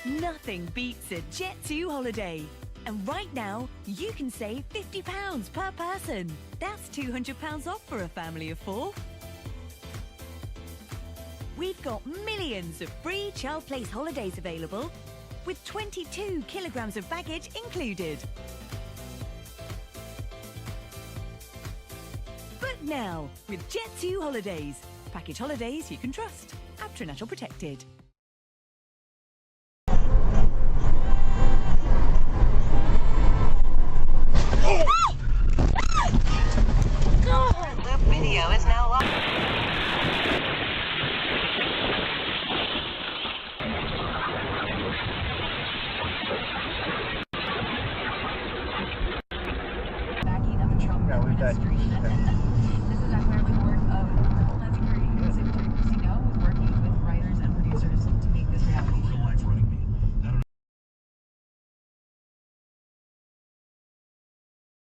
Nothing beats a Jet2 holiday. And right now, you can save £50 per person. That's £200 off for a family of 4. We've got millions of free child place holidays available, with 22 kilograms of baggage included. Book now with Jet2 Holidays. Package holidays you can trust. Aptra protected. The video is now live. Backing up a truck on the street.